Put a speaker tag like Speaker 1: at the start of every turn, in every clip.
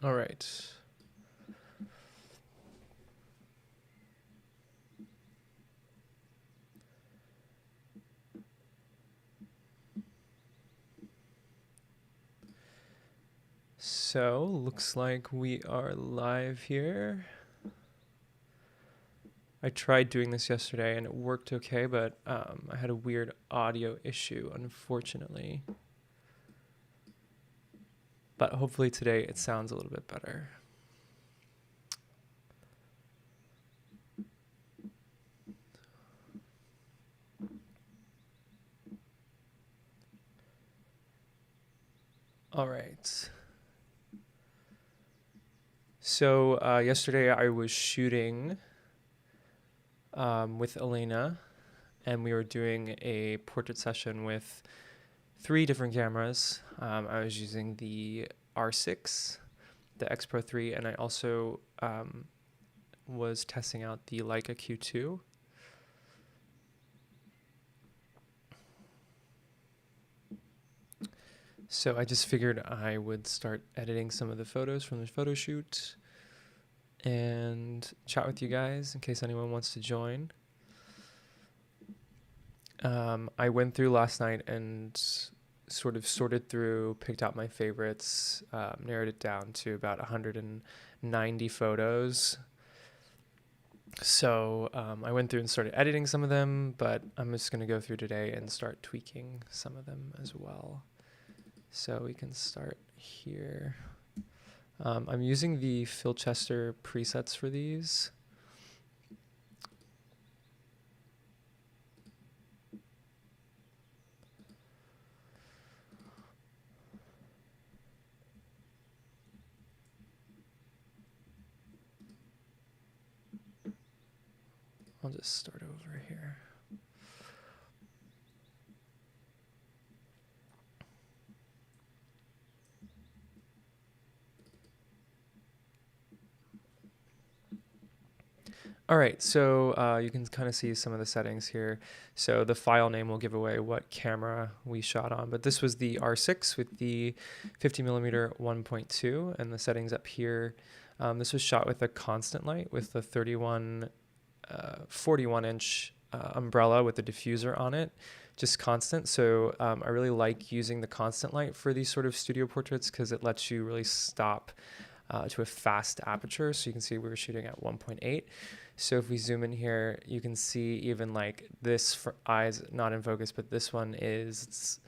Speaker 1: All right. So, looks like we are live here. I tried doing this yesterday and it worked okay, but I had a weird audio issue, unfortunately. But hopefully today it sounds a little bit better. All right. So yesterday I was shooting with Elena, and we were doing a portrait session with 3 different cameras. I was using the R6, the X-Pro3, and I also was testing out the Leica Q2. So I just figured I would start editing some of the photos from the photo shoot and chat with you guys in case anyone wants to join. I went through last night and sort of sorted through, picked out my favorites, narrowed it down to about 190 photos. So I went through and started editing some of them, but I'm just going to go through today and start tweaking some of them as well. So we can start here. I'm using the Filchester presets for these. I'll just start over here. All right, so you can kind of see some of the settings here. So the file name will give away what camera we shot on, but this was the R6 with the 50mm 1.2, and the settings up here. This was shot with a constant light with the 41-inch umbrella with the diffuser on it, just constant. So I really like using the constant light for these sort of studio portraits because it lets you really stop to a fast aperture. So you can see we were shooting at 1.8. So if we zoom in here, you can see even like this for eyes not in focus, but this one is,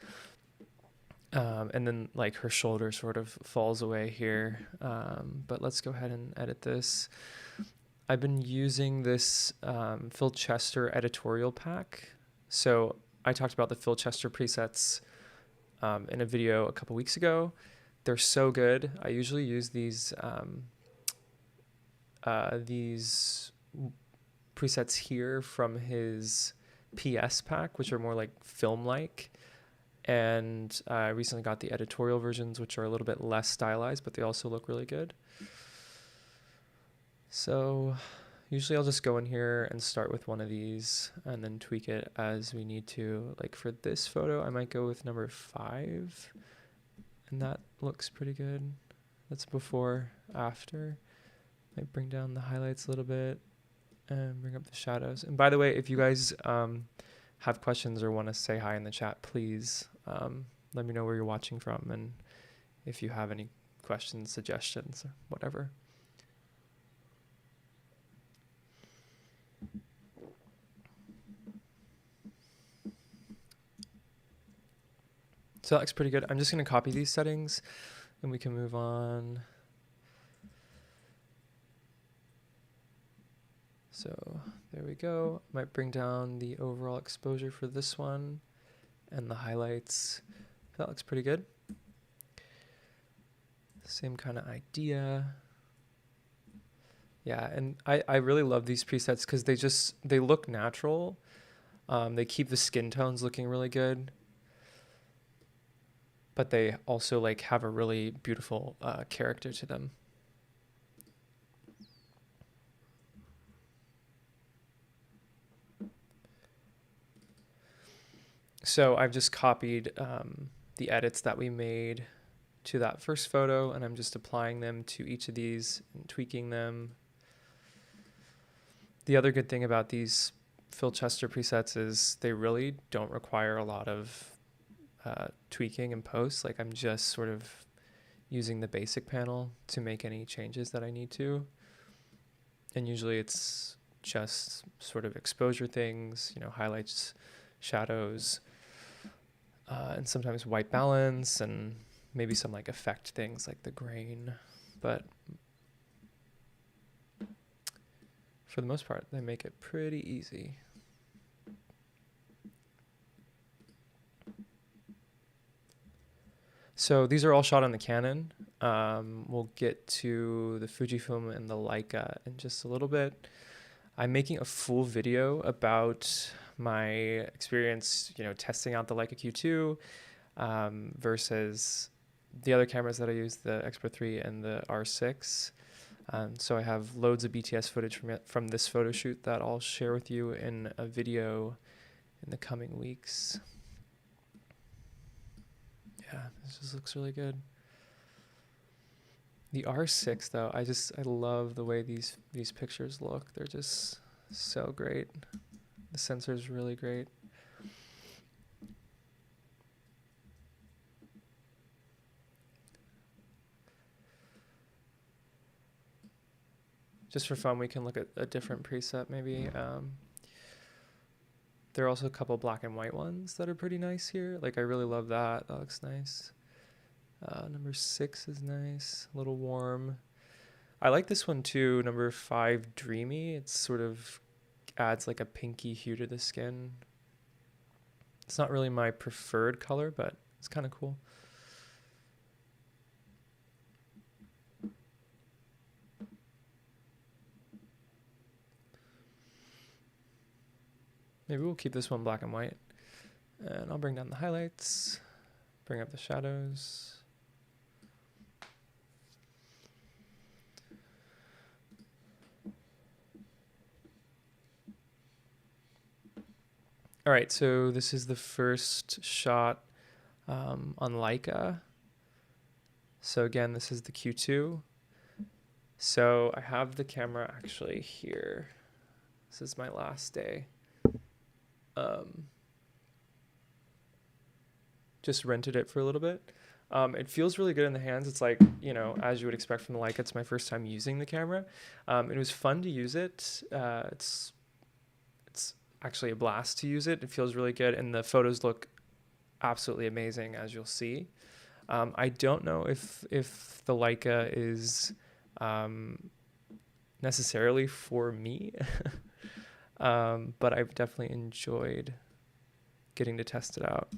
Speaker 1: and then like her shoulder sort of falls away here. But let's go ahead and edit this. I've been using this Filchester editorial pack. So I talked about the Filchester presets in a video a couple weeks ago. They're so good. I usually use these presets here from his PS pack, which are more like film-like. And I recently got the editorial versions, which are a little bit less stylized, but they also look really good. So usually I'll just go in here and start with one of these and then tweak it as we need to. Like for this photo, I might go with number 5. And that looks pretty good. That's before, after. Might bring down the highlights a little bit and bring up the shadows. And by the way, if you guys have questions or want to say hi in the chat, please let me know where you're watching from and if you have any questions, suggestions, or whatever. So that looks pretty good. I'm just going to copy these settings and we can move on. So there we go. Might bring down the overall exposure for this one and the highlights. That looks pretty good. Same kind of idea. Yeah, and I really love these presets because they look natural. They keep the skin tones looking really good. But they also like have a really beautiful character to them. So I've just copied the edits that we made to that first photo, and I'm just applying them to each of these and tweaking them. The other good thing about these Phil Chester presets is they really don't require a lot of tweaking in post. Like I'm just sort of using the basic panel to make any changes that I need to. And usually it's just sort of exposure things, you know, highlights, shadows, and sometimes white balance and maybe some like effect things like the grain. But for the most part, they make it pretty easy. So these are all shot on the Canon. We'll get to the Fujifilm and the Leica in just a little bit. I'm making a full video about my experience, you know, testing out the Leica Q2 versus the other cameras that I use, the X-Pro3 and the R6. So I have loads of BTS footage from this photo shoot that I'll share with you in a video in the coming weeks. Yeah, this just looks really good. The R6 though, I love the way these pictures look. They're just so great. The sensor is really great. Just for fun, we can look at a different preset maybe. There are also a couple black and white ones that are pretty nice here. Like I really love that. That looks nice. Number 6 is nice, a little warm. I like this one too, number 5, Dreamy. It sort of adds like a pinky hue to the skin. It's not really my preferred color, but it's kind of cool. Maybe we'll keep this one black and white. And I'll bring down the highlights, bring up the shadows. All right, so this is the first shot on Leica. So again, this is the Q2. So I have the camera actually here. This is my last day. Just rented it for a little bit. It feels really good in the hands. It's like, you know, as you would expect from the Leica, it's my first time using the camera. It was fun to use it. It's actually a blast to use it. It feels really good, and the photos look absolutely amazing, as you'll see. I don't know if the Leica is necessarily for me, but I've definitely enjoyed getting to test it out.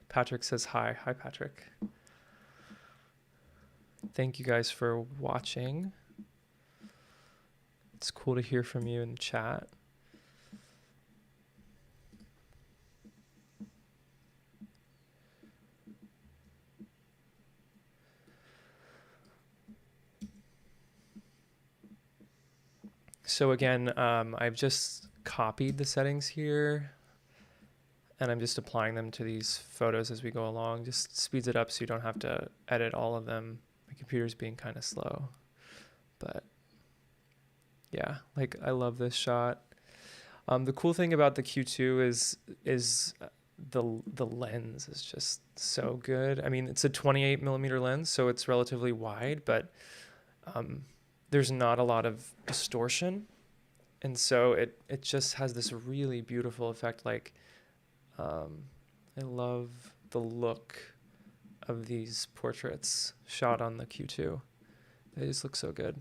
Speaker 1: Patrick says hi. Hi, Patrick. Thank you guys for watching. It's cool to hear from you in the chat. So again, I've just copied the settings here, and I'm just applying them to these photos as we go along. Just speeds it up so you don't have to edit all of them. My computer's being kind of slow, but yeah, like I love this shot. The cool thing about the Q2 is the lens is just so good. I mean, it's a 28mm lens, so it's relatively wide, but there's not a lot of distortion, and so it just has this really beautiful effect. Like I love the look of these portraits shot on the Q2. They just look so good.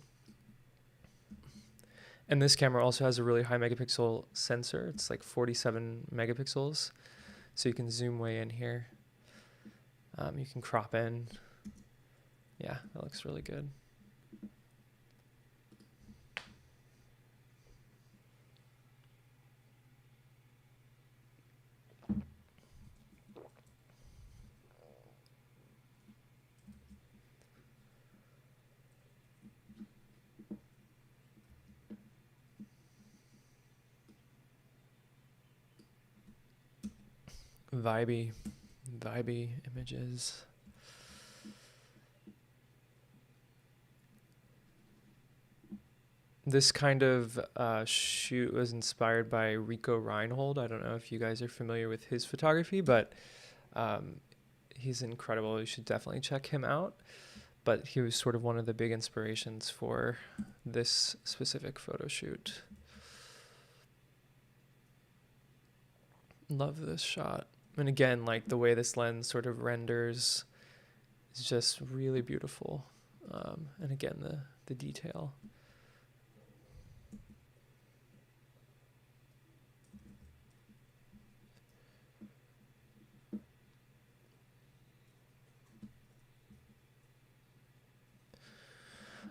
Speaker 1: And this camera also has a really high megapixel sensor. It's like 47 megapixels, so you can zoom way in here. You can crop in. Yeah, that looks really good. vibey images. This kind of shoot was inspired by Rico Reinhold. I don't know if you guys are familiar with his photography, but he's incredible. You should definitely check him out. But he was sort of one of the big inspirations for this specific photo shoot. Love this shot. And again, like the way this lens sort of renders is just really beautiful. And again, the detail.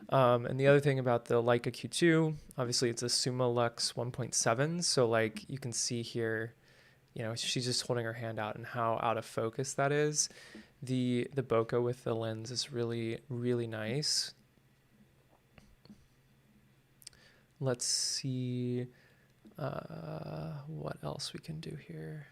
Speaker 1: And the other thing about the Leica Q2, obviously it's a Summa Lux 1.7. So like you can see here, you know, she's just holding her hand out and how out of focus that is. The bokeh with the lens is really, really nice. Let's see what else we can do here.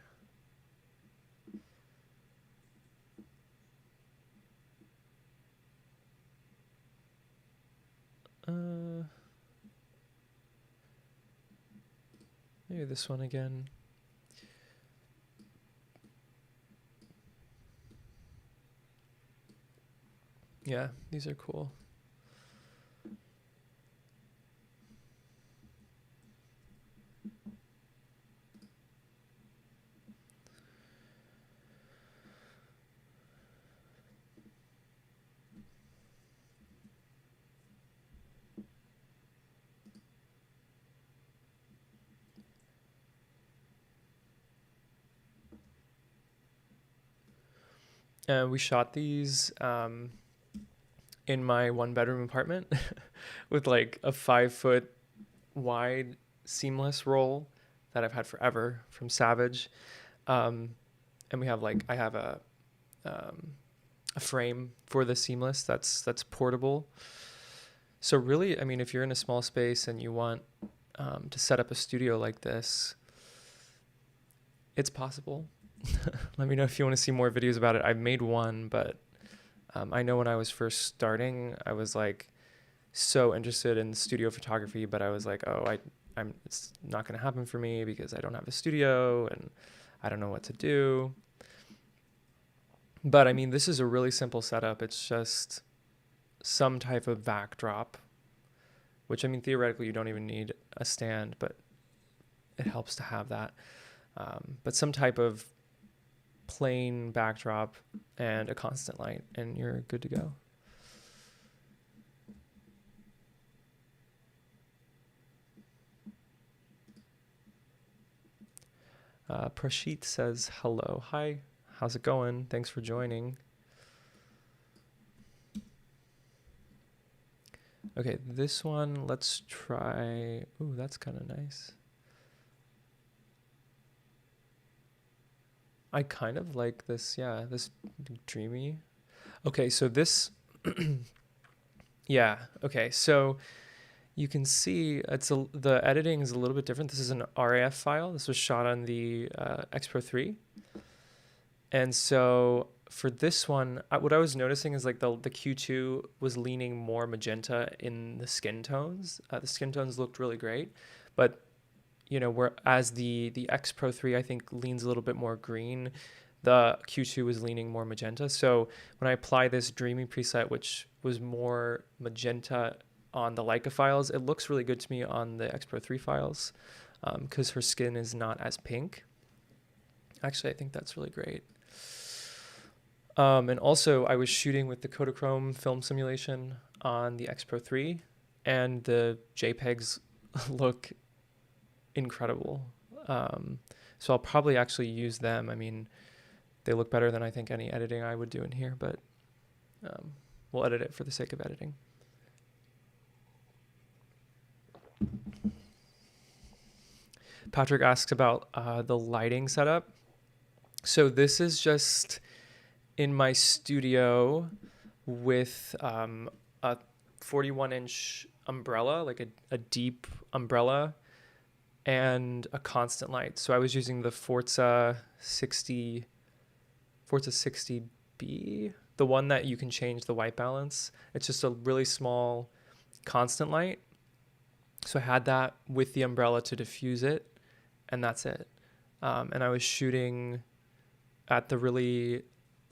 Speaker 1: Maybe this one again. Yeah, these are cool. We shot these in my 1-bedroom apartment with like a 5-foot wide seamless roll that I've had forever from Savage. And we have like, I have a frame for the seamless that's portable. So really, I mean, if you're in a small space and you want to set up a studio like this, it's possible. Let me know if you want to see more videos about it. I've made one, but I know when I was first starting, I was like so interested in studio photography, but I was like, oh, it's not going to happen for me because I don't have a studio and I don't know what to do. But I mean, this is a really simple setup. It's just some type of backdrop, which I mean, theoretically, you don't even need a stand, but it helps to have that. But some type of plain backdrop and a constant light, and you're good to go. Prashit says hello. Hi, how's it going? Thanks for joining. Okay, this one, let's try. Ooh, that's kind of nice. I kind of like this, yeah, this dreamy. Okay, so this, yeah, okay, so you can see the editing is a little bit different. This is an RAF file. This was shot on the X-Pro3. And so for this one, what I was noticing is like the Q2 was leaning more magenta in the skin tones. The skin tones looked really great, but you know, whereas the X-Pro3 I think leans a little bit more green, the Q2 was leaning more magenta. So when I apply this dreamy preset, which was more magenta on the Leica files, it looks really good to me on the X-Pro3 files because her skin is not as pink. Actually, I think that's really great. And also, I was shooting with the Kodachrome film simulation on the X-Pro3, and the JPEGs look incredible. So I'll probably actually use them. I mean, they look better than I think any editing I would do in here, but we'll edit it for the sake of editing. Patrick asks about the lighting setup. So this is just in my studio with a 41-inch umbrella, like a deep umbrella and a constant light. So I was using the Forza 60B, the one that you can change the white balance. It's just a really small constant light. So I had that with the umbrella to diffuse it, and that's it. And I was shooting at the really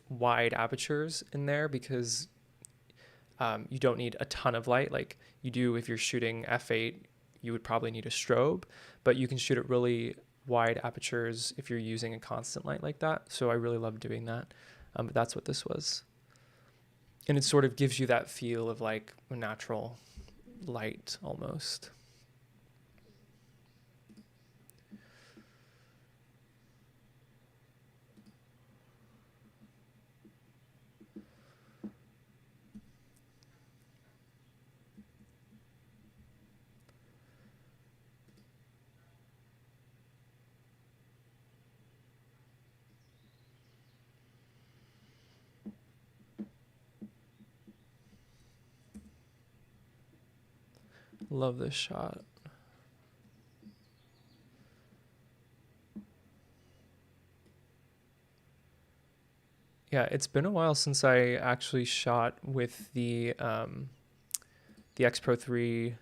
Speaker 1: wide apertures in there because you don't need a ton of light like you do if you're shooting f8. You would probably need a strobe, but you can shoot at really wide apertures if you're using a constant light like that. So I really love doing that. But that's what this was. And it sort of gives you that feel of like a natural light almost. Love this shot. Yeah, it's been a while since I actually shot with the X-Pro3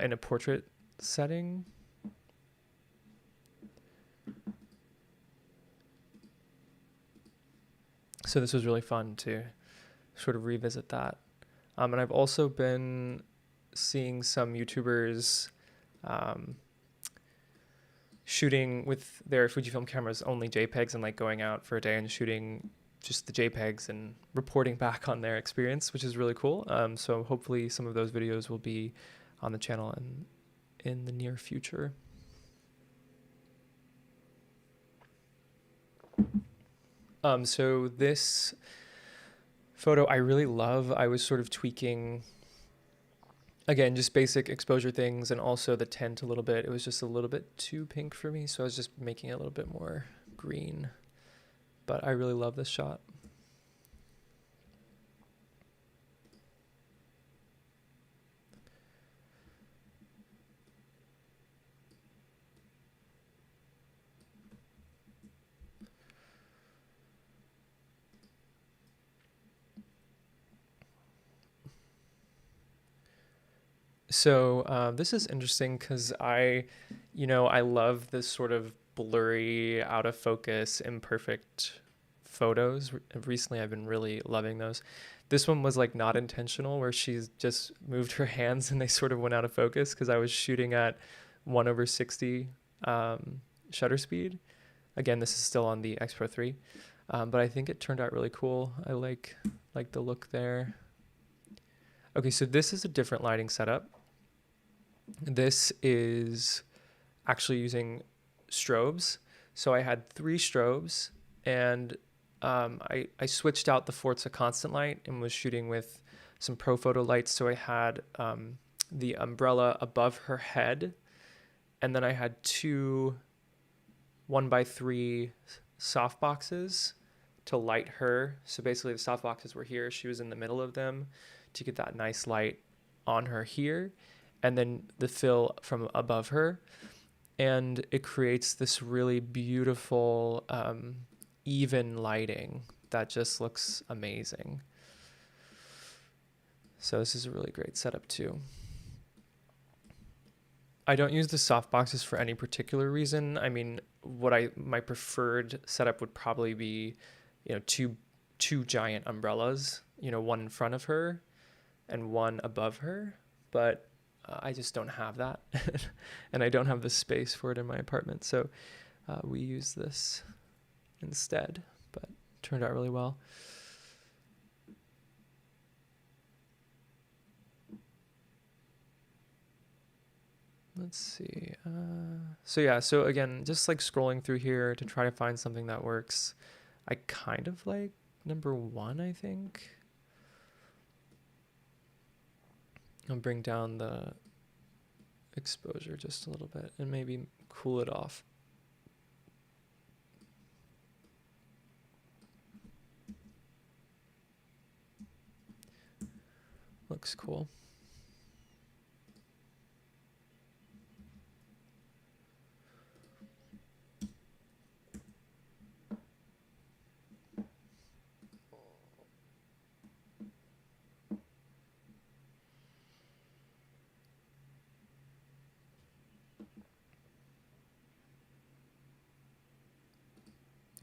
Speaker 1: in a portrait setting. So this was really fun to sort of revisit that. And I've also been seeing some YouTubers shooting with their Fujifilm cameras only JPEGs and like going out for a day and shooting just the JPEGs and reporting back on their experience, which is really cool. So hopefully some of those videos will be on the channel in the near future. So this photo I really love. I was sort of tweaking, again, just basic exposure things and also the tint a little bit. It was just a little bit too pink for me, so I was just making it a little bit more green. But I really love this shot. So this is interesting because I love this sort of blurry, out of focus, imperfect photos. Recently, I've been really loving those. This one was like not intentional, where she's just moved her hands and they sort of went out of focus because I was shooting at 1/60 shutter speed. Again, this is still on the X-Pro3, but I think it turned out really cool. I like the look there. Okay, so this is a different lighting setup. This is actually using strobes. So I had 3 strobes, and I switched out the Forza constant light and was shooting with some pro photo lights. So I had the umbrella above her head, and then I had 2 1x3 soft boxes to light her. So basically the soft boxes were here. She was in the middle of them to get that nice light on her here, and then the fill from above her. And it creates this really beautiful, even lighting that just looks amazing. So this is a really great setup too. I don't use the soft boxes for any particular reason. I mean, my preferred setup would probably be, two giant umbrellas, one in front of her and one above her, but I just don't have that. And I don't have the space for it in my apartment. So we use this instead, but it turned out really well. Let's see. So again, just like scrolling through here to try to find something that works. I kind of like number 1, I think. I'll bring down the exposure just a little bit and maybe cool it off. Looks cool.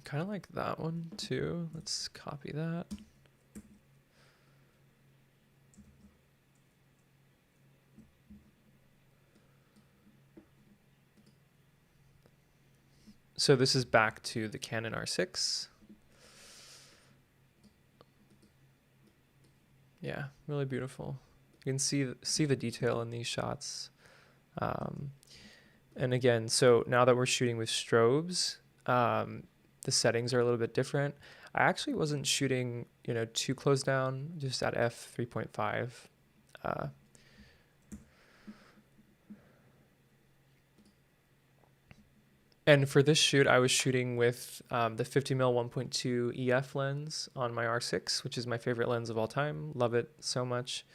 Speaker 1: Kind of like that one too. Let's copy that. So this is back to the Canon R6. Yeah, really beautiful. You can see the detail in these shots. And again, so now that we're shooting with strobes, the settings are a little bit different. I actually wasn't shooting, too close down, just at f3.5. And for this shoot, I was shooting with the 50mm 1.2 EF lens on my R6, which is my favorite lens of all time. Love it so much.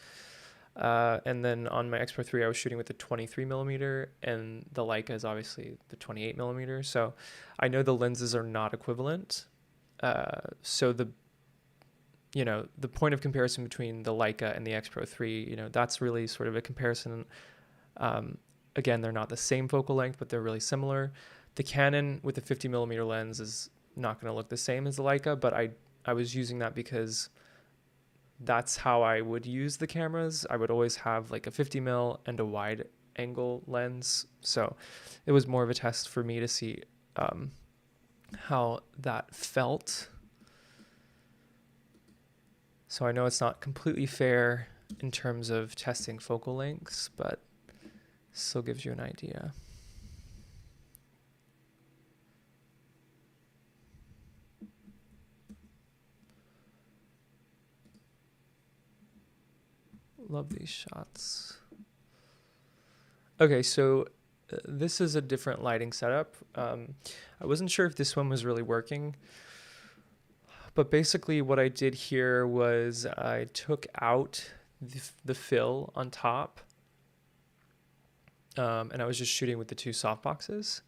Speaker 1: And then on my X-Pro3, I was shooting with the 23mm, and the Leica is obviously the 28mm. So I know the lenses are not equivalent. So the point of comparison between the Leica and the X-Pro3, that's really sort of a comparison. Again, they're not the same focal length, but they're really similar. The Canon with the 50mm lens is not going to look the same as the Leica, but I was using that because that's how I would use the cameras. I would always have like a 50mm and a wide angle lens. So it was more of a test for me to see how that felt. So I know it's not completely fair in terms of testing focal lengths, but still gives you an idea. Love these shots. Okay, so this is a different lighting setup. I wasn't sure if this one was really working, but basically what I did here was I took out the fill on top, and I was just shooting with the two softboxes.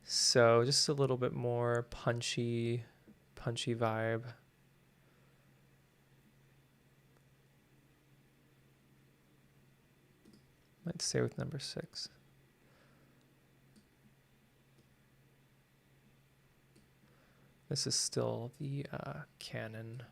Speaker 1: So just a little bit more punchy vibe. Might stay with number 6. This is still the Canon.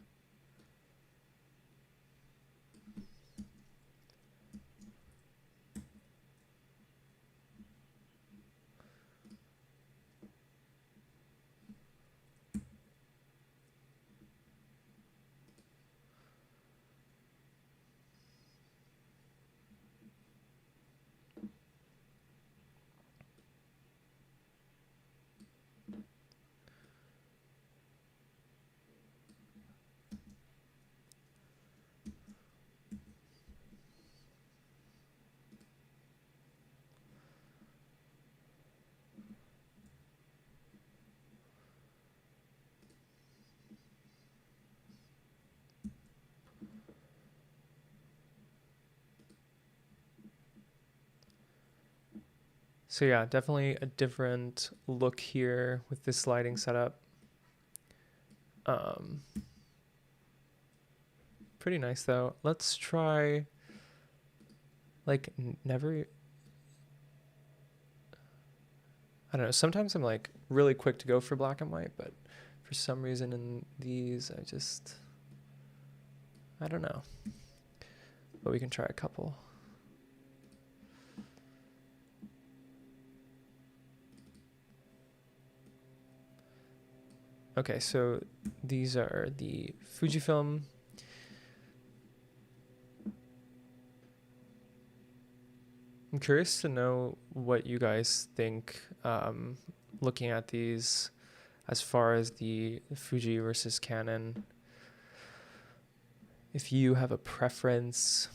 Speaker 1: So yeah, definitely a different look here with this lighting setup. Pretty nice though. Let's try like never. I don't know. Sometimes I'm like really quick to go for black and white, but for some reason in these, I don't know. But we can try a couple. Okay, so these are the FUJIFILM. I'm curious to know what you guys think looking at these as far as the Fuji versus Canon. If you have a preference.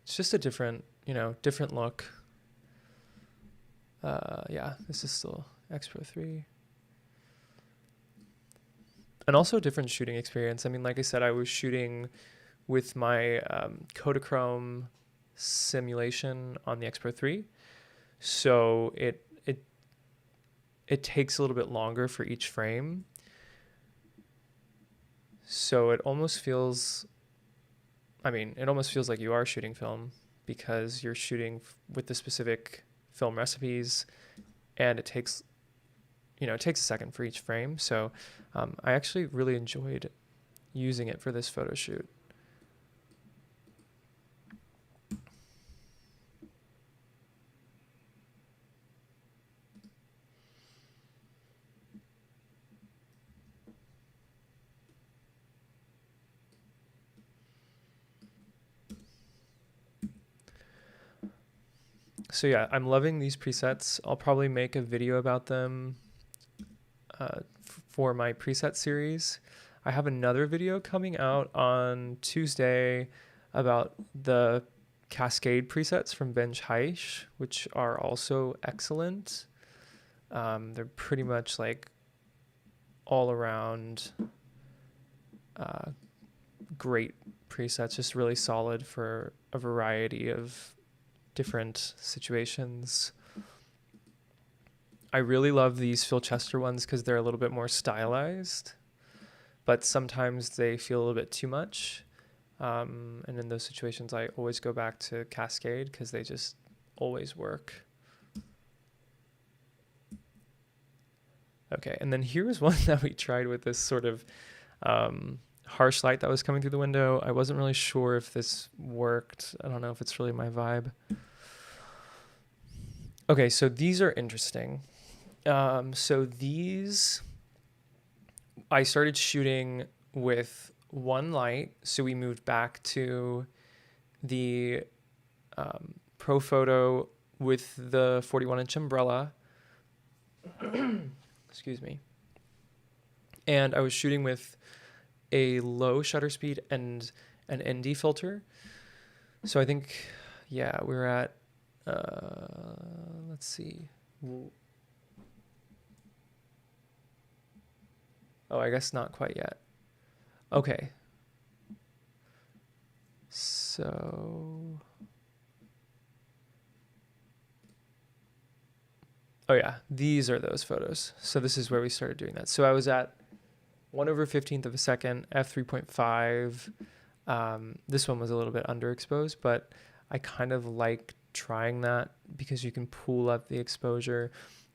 Speaker 1: It's just a different look. Yeah, this is still X-Pro3. And also a different shooting experience. I mean, like I said, I was shooting with my Kodachrome simulation on the X-Pro3. So it takes a little bit longer for each frame. So it almost feels I mean, it almost feels like you are shooting film because you're shooting with the specific film recipes, and it takes, it takes a second for each frame. So I actually really enjoyed using it for this photo shoot. So yeah, I'm loving these presets. I'll probably make a video about them for my preset series. I have another video coming out on Tuesday about the Cascade presets from Bench Heish, which are also excellent. They're pretty much like all around great presets, just really solid for a variety of different situations. I really love these Phil Chester ones because they're a little bit more stylized, but sometimes they feel a little bit too much. And in those situations, I always go back to Cascade because they just always work. Okay, and then here was one that we tried with this sort of harsh light that was coming through the window. I wasn't really sure if this worked. I don't know if it's really my vibe. Okay, so these are interesting. So these, I started shooting with one light. So we moved back to the Pro Photo with the 41-inch umbrella. Excuse me. And I was shooting with a low shutter speed and an ND filter. So I think, yeah, we're at, let's see. Oh, I guess not quite yet. Okay. So, oh yeah, these are those photos. So this is where we started doing that. So I was at 1/15 of a second, f3.5. This one was a little bit underexposed, but I kind of like trying that because you can pull up the exposure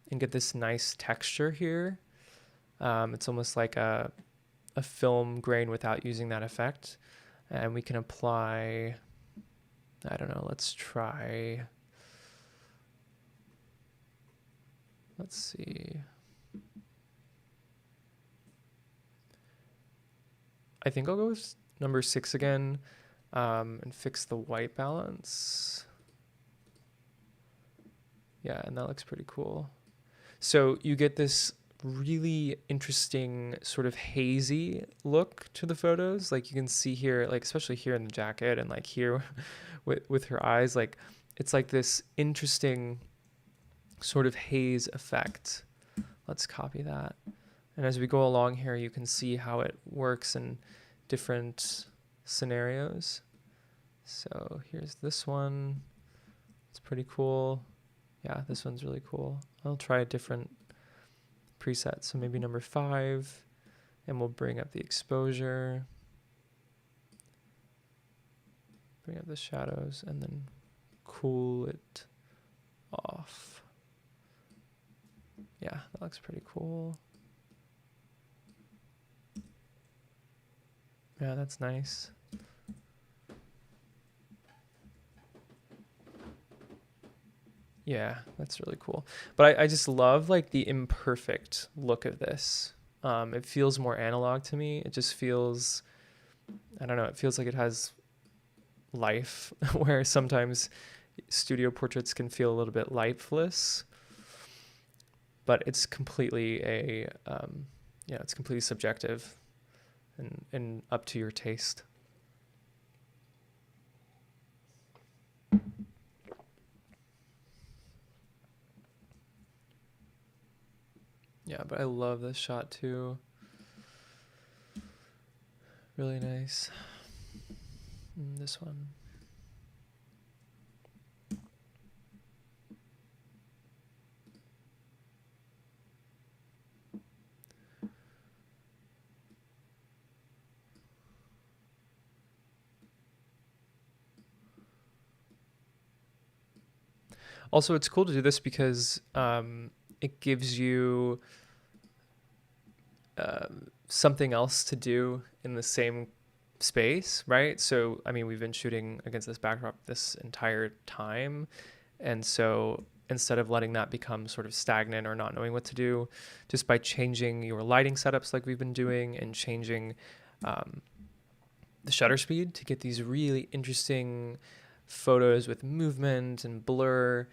Speaker 1: and get this nice texture here. It's almost like a film grain without using that effect. And we can apply, I don't know, let's see. I think I'll go with number 6 again, and fix the white balance. Yeah, and that looks pretty cool. So you get this really interesting sort of hazy look to the photos. Like you can see here, like especially here in the jacket and like here with her eyes, like it's like this interesting sort of haze effect. Let's copy that. And as we go along here, you can see how it works in different scenarios. So here's this one. It's pretty cool. Yeah, this one's really cool. I'll try a different preset. So maybe number 5, and we'll bring up the exposure, bring up the shadows, and then cool it off. Yeah, that looks pretty cool. Yeah, that's nice. Yeah, that's really cool. But I just love like the imperfect look of this. It feels more analog to me. It just feels, I don't know, it feels like it has life, where sometimes studio portraits can feel a little bit lifeless. But it's completely it's completely subjective and up to your taste. Yeah, but I love this shot too. Really nice. And this one. Also, it's cool to do this because it gives you something else to do in the same space, right? So, I mean, we've been shooting against this backdrop this entire time. And so instead of letting that become sort of stagnant or not knowing what to do, just by changing your lighting setups like we've been doing and changing the shutter speed to get these really interesting photos with movement and blur,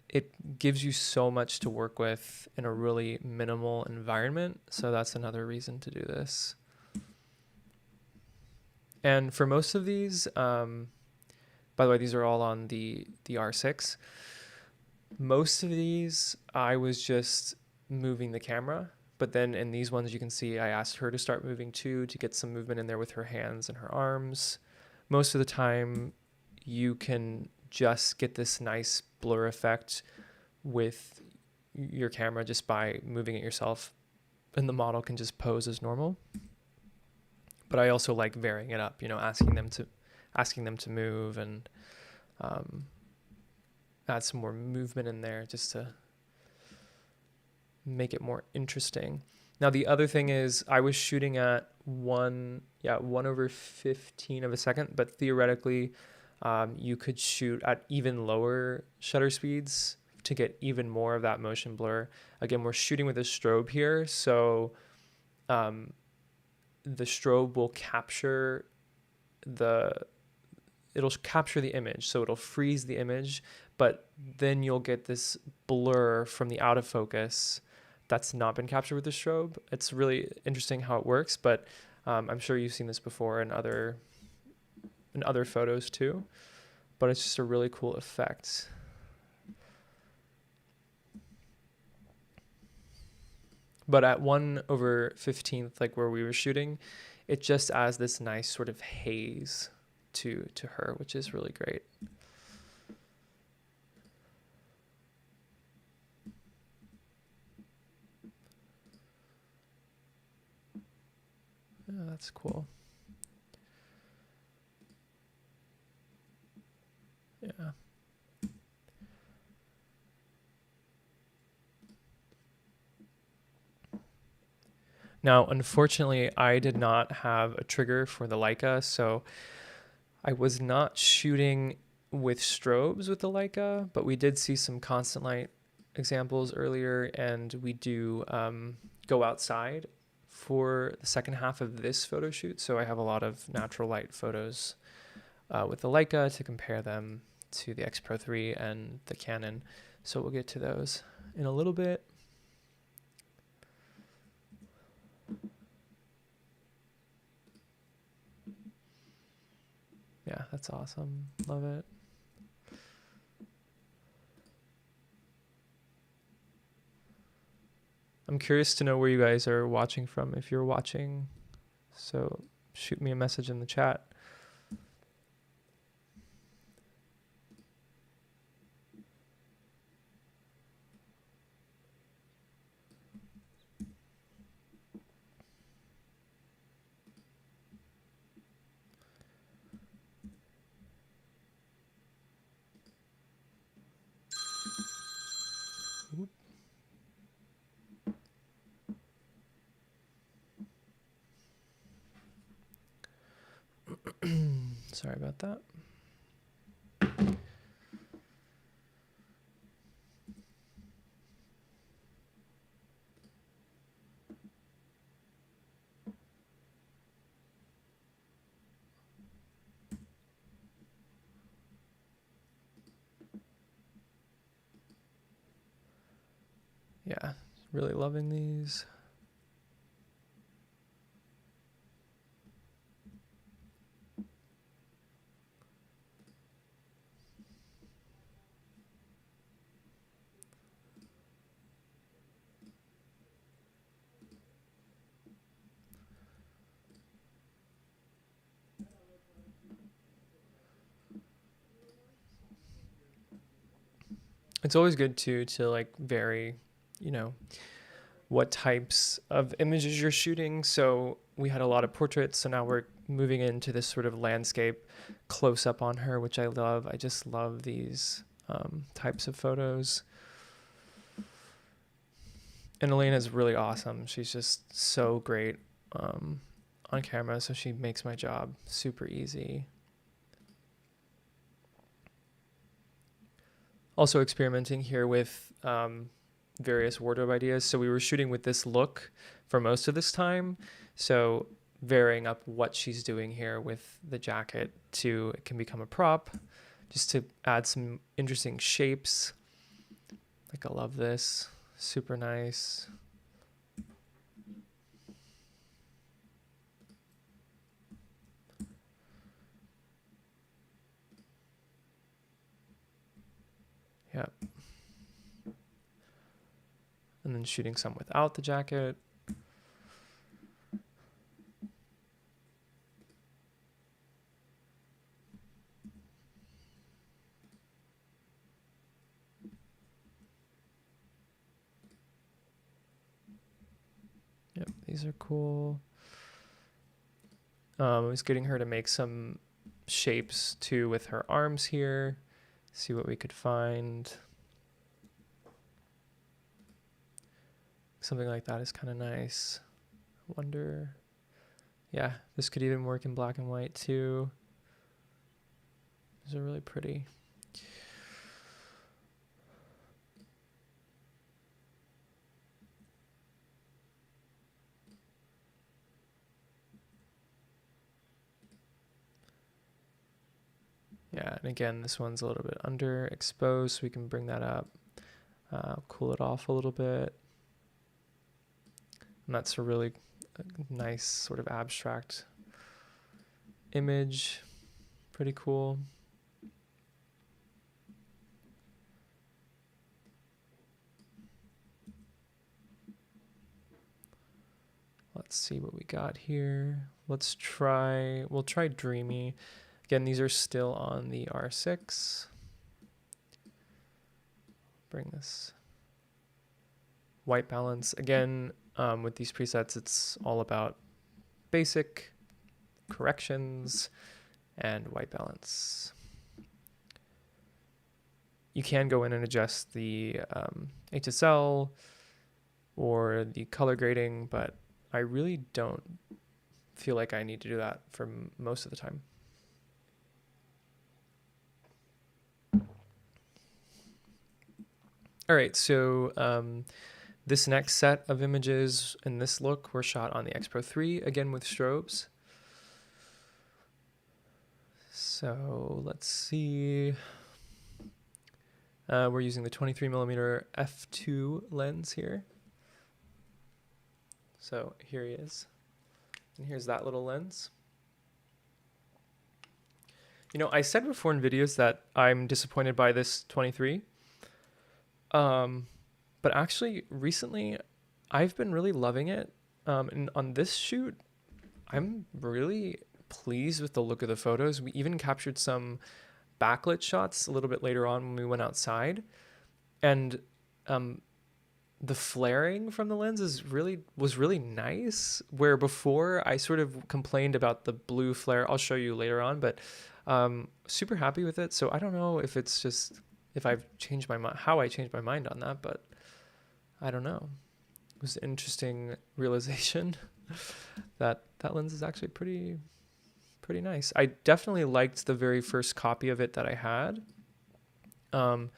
Speaker 1: it gives you so much to work with in a really minimal environment. So that's another reason to do this. And for most of these, by the way, these are all on the R6. Most of these, I was just moving the camera. But then in these ones, you can see I asked her to start moving too, to get some movement in there with her hands and her arms. Most of the time, you can just get this nice blur effect with your camera just by moving it yourself, and the model can just pose as normal. But I also like varying it up, you know, asking them to move and add some more movement in there just to make it more interesting. Now the other thing is I was shooting at 1/15 of a second, but theoretically you could shoot at even lower shutter speeds to get even more of that motion blur. Again, we're shooting with a strobe here, so the strobe will capture it'll capture the image, so it'll freeze the image, but then you'll get this blur from the out of focus that's not been captured with the strobe. It's really interesting how it works, but I'm sure you've seen this before in other photos too, but it's just a really cool effect. But at 1/15, like where we were shooting, it just adds this nice sort of haze to her, which is really great. Yeah, that's cool. Yeah. Now, unfortunately, I did not have a trigger for the Leica, so I was not shooting with strobes with the Leica, but we did see some constant light examples earlier, and we do go outside for the second half of this photo shoot. So I have a lot of natural light photos with the Leica to compare them to the X-Pro3 and the Canon. So we'll get to those in a little bit. Yeah, that's awesome. Love it. I'm curious to know where you guys are watching from, if you're watching. So shoot me a message in the chat. Sorry about that. Yeah, really loving these. It's always good to like vary, you know, what types of images you're shooting. So we had a lot of portraits, so now we're moving into this sort of landscape close up on her, which I love. I just love these types of photos. And Elena is really awesome. She's just so great on camera, so she makes my job super easy. Also experimenting here with various wardrobe ideas. So we were shooting with this look for most of this time. So varying up what she's doing here with the jacket to it can become a prop, just to add some interesting shapes. Like I love this, super nice. Yep. And then shooting some without the jacket. Yep, these are cool. I was getting her to make some shapes too with her arms here. See what we could find. Something like that is kind of nice. I wonder, yeah, this could even work in black and white too. These are really pretty. Yeah, and again, this one's a little bit underexposed, so we can bring that up, cool it off a little bit. And that's a really nice sort of abstract image. Pretty cool. Let's see what we got here. We'll try Dreamy. Again, these are still on the R6. Bring this white balance. Again, with these presets, it's all about basic corrections and white balance. You can go in and adjust the HSL or the color grading, but I really don't feel like I need to do that for most of the time. All right, so this next set of images in this look were shot on the X-Pro3, again with strobes. So let's see. We're using the 23mm f2 lens here. So here he is. And here's that little lens. You know, I said before in videos that I'm disappointed by this 23. But actually recently I've been really loving it. And on this shoot, I'm really pleased with the look of the photos. We even captured some backlit shots a little bit later on when we went outside. And the flaring from the lens was really nice, where before I sort of complained about the blue flare. I'll show you later on, but super happy with it. So I don't know if it's just if I've changed my mind, how I changed my mind on that, but I don't know. It was an interesting realization that that lens is actually pretty nice. I definitely liked the very first copy of it that I had. And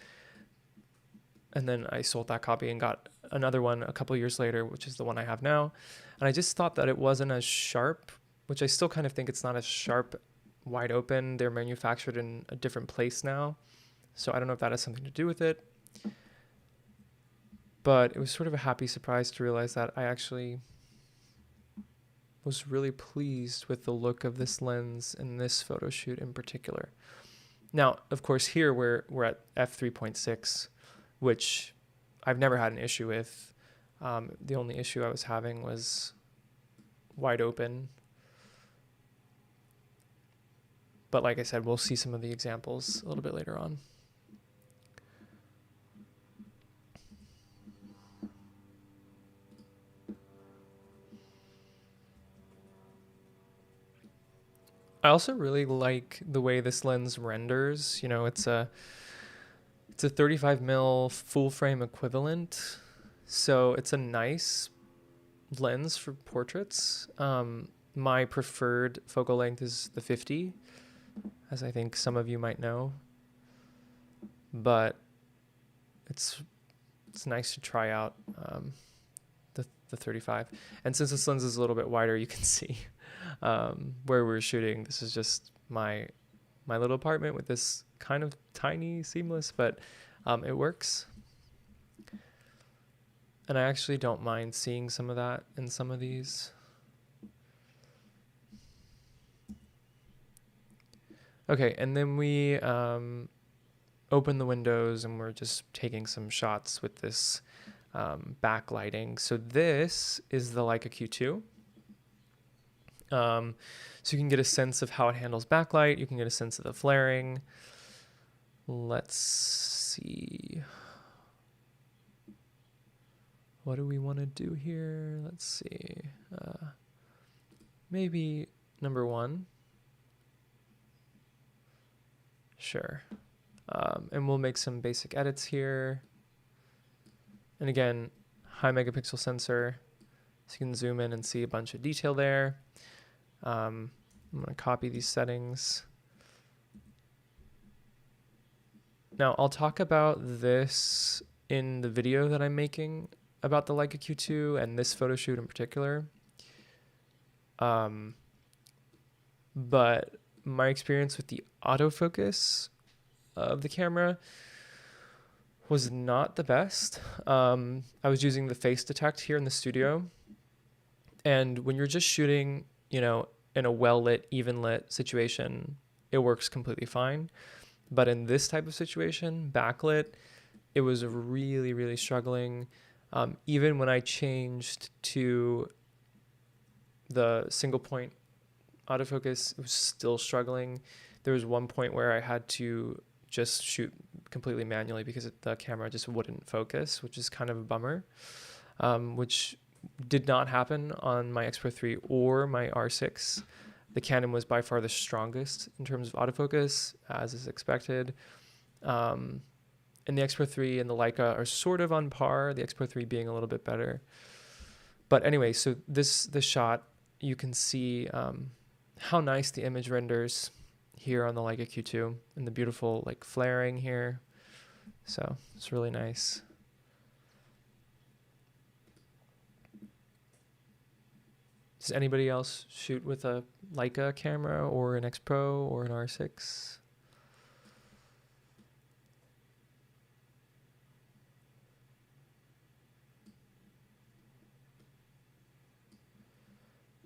Speaker 1: then I sold that copy and got another one a couple years later, which is the one I have now. And I just thought that it wasn't as sharp, which I still kind of think it's not as sharp wide open. They're manufactured in a different place now. So I don't know if that has something to do with it. But it was sort of a happy surprise to realize that I actually was really pleased with the look of this lens in this photo shoot in particular. Now, of course, here we're at f3.6, which I've never had an issue with. The only issue I was having was wide open. But like I said, we'll see some of the examples a little bit later on. I also really like the way this lens renders. You know, it's a It's a 35 mil full frame equivalent, so it's a nice lens for portraits. My preferred focal length is the 50, as I think some of you might know, but it's nice to try out the 35. And since this lens is a little bit wider, you can see where we're shooting. This is just my little apartment with this kind of tiny seamless, but it works. And I actually don't mind seeing some of that in some of these. Okay, and then we open the windows and we're just taking some shots with this backlighting. So this is the Leica Q2. So you can get a sense of how it handles backlight. You can get a sense of the flaring. Let's see. What do we want to do here? Let's see. Maybe number 1. Sure. And we'll make some basic edits here. And again, high megapixel sensor. So you can zoom in and see a bunch of detail there. I'm going to copy these settings. Now, I'll talk about this in the video that I'm making about the Leica Q2 and this photo shoot in particular. But my experience with the autofocus of the camera was not the best. I was using the face detect here in the studio. And when you're just shooting, you know, in a well-lit, even-lit situation, it works completely fine. But in this type of situation, backlit, it was really, really struggling. Even when I changed to the single point autofocus, it was still struggling. There was one point where I had to just shoot completely manually because the camera just wouldn't focus, which is kind of a bummer, which did not happen on my X-Pro3 or my R6. The Canon was by far the strongest in terms of autofocus, as is expected. And the X-Pro3 and the Leica are sort of on par, the X-Pro3 being a little bit better. But anyway, so this shot, you can see how nice the image renders here on the Leica Q2 and the beautiful like flaring here. So it's really nice. Does anybody else shoot with a Leica camera or an X Pro or an R6?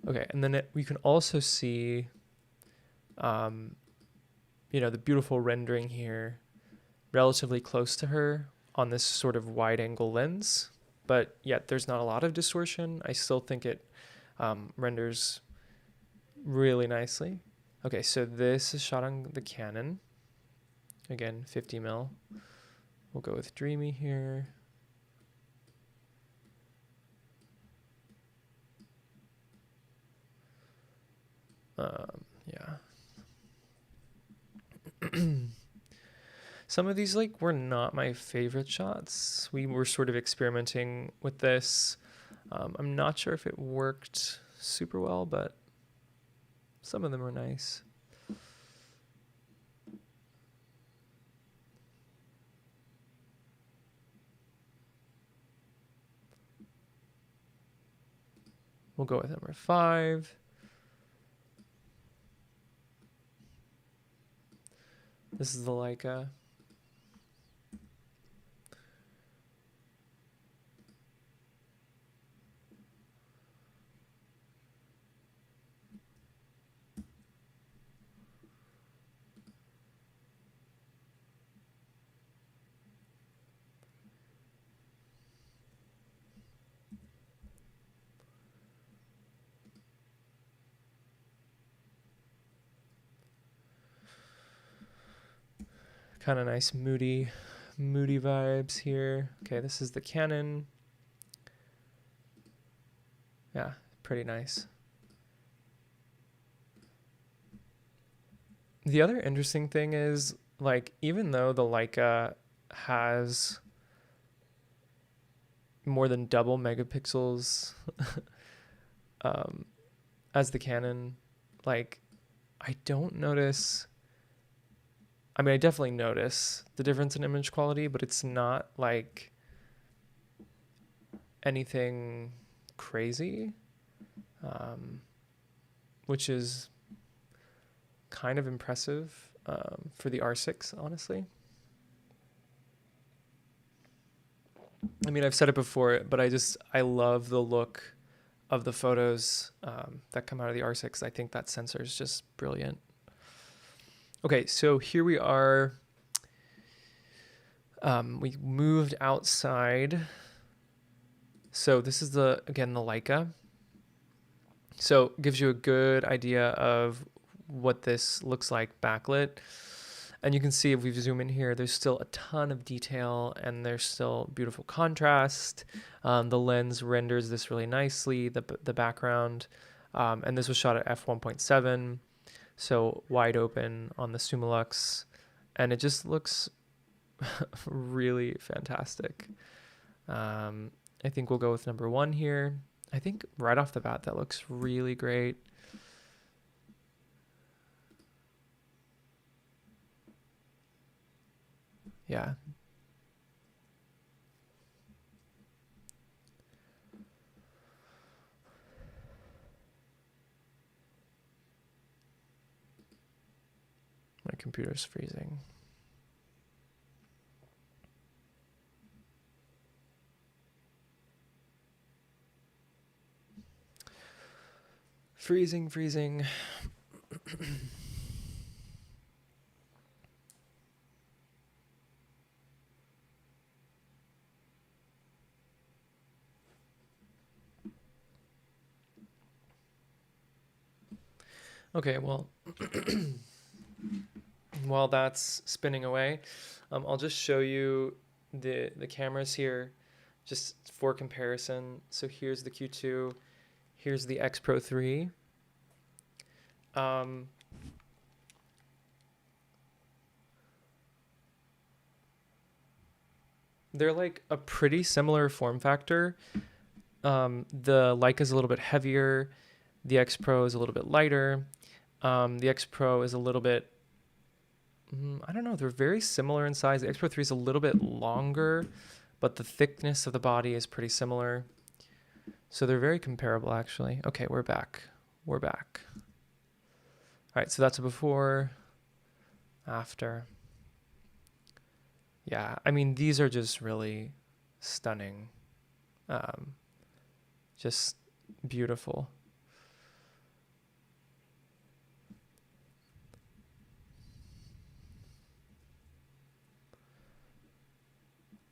Speaker 1: Okay, and then we can also see, you know, the beautiful rendering here, relatively close to her on this sort of wide angle lens, but yet there's not a lot of distortion. I still think it renders really nicely. Okay, so this is shot on the Canon. Again, 50 mil. We'll go with Dreamy here. Yeah. Some of these like were not my favorite shots. We were sort of experimenting with this. I'm not sure if it worked super well, but some of them were nice. We'll go with number 5. This is the Leica. Kind of nice moody vibes here. Okay, this is the Canon. Yeah, pretty nice. The other interesting thing is, like, even though the Leica has more than double megapixels as the Canon. Like, I don't notice, I mean, I definitely notice the difference in image quality, but it's not like anything crazy, which is kind of impressive for the R6, honestly. I mean, I've said it before, but I love the look of the photos that come out of the R6. I think that sensor is just brilliant. Okay, so here we are. We moved outside. So this is again, the Leica. So it gives you a good idea of what this looks like backlit. And you can see if we zoom in here, there's still a ton of detail and there's still beautiful contrast. The lens renders this really nicely, the background. And this was shot at f1.7, so wide open on the Summilux. And it just looks really fantastic. I think we'll go with number 1 here. I think right off the bat, that looks really great. Yeah. My computer's freezing. Freezing. Okay, well, while that's spinning away, I'll just show you the cameras here, just for comparison. So here's the Q2, here's the X-Pro3. They're like a pretty similar form factor. The Leica is a little bit heavier. The X-Pro is a little bit lighter. The X-Pro is a little bit, I don't know, they're very similar in size. The X-Pro3 is a little bit longer, but the thickness of the body is pretty similar. So they're very comparable, actually. Okay, we're back. All right, so that's a before, after. Yeah, I mean, these are just really stunning. Just beautiful.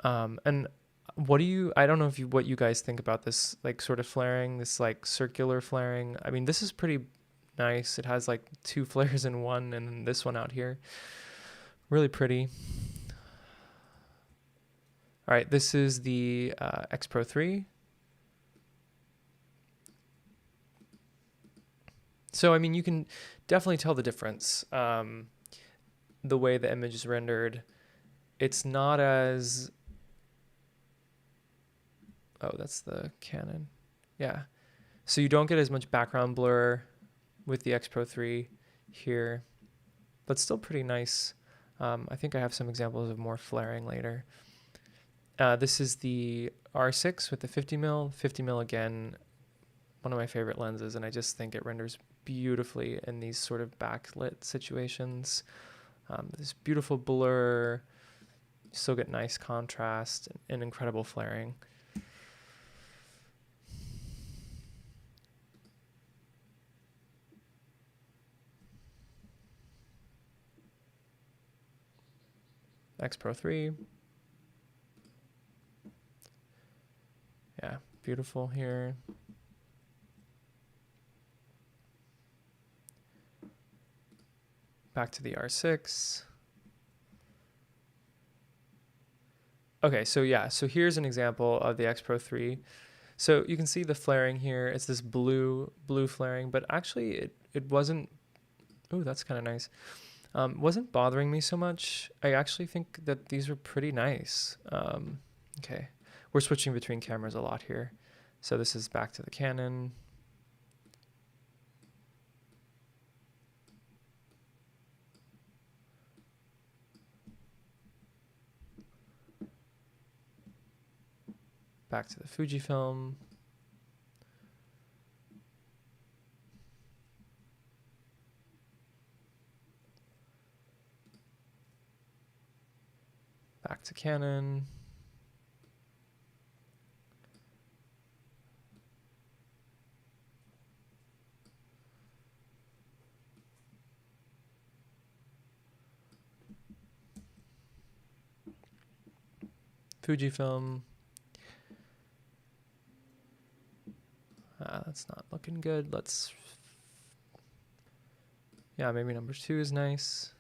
Speaker 1: And I don't know what you guys think about this, like, sort of flaring, this like circular flaring. I mean, this is pretty nice. It has like 2 flares in one, and then this one out here. Really pretty. All right, this is the X-Pro3. So, I mean, you can definitely tell the difference. The way the image is rendered, it's not as... Oh, that's the Canon. Yeah. So you don't get as much background blur with the X-Pro3 here, but still pretty nice. I think I have some examples of more flaring later. This is the R6 with the 50mm. 50mm, again, one of my favorite lenses, and I just think it renders beautifully in these sort of backlit situations. This beautiful blur, you still get nice contrast and incredible flaring. X-Pro3. Yeah, beautiful here. Back to the R6. Okay, so yeah, so here's an example of the X-Pro3. So you can see the flaring here. It's this blue flaring, but actually it wasn't. Oh, that's kind of nice. Wasn't bothering me so much. I actually think that these were pretty nice. Okay, we're switching between cameras a lot here. So this is back to the Canon. Back to the Fujifilm. Back to Canon. Fujifilm. That's not looking good. Let's, yeah, maybe number 2 is nice.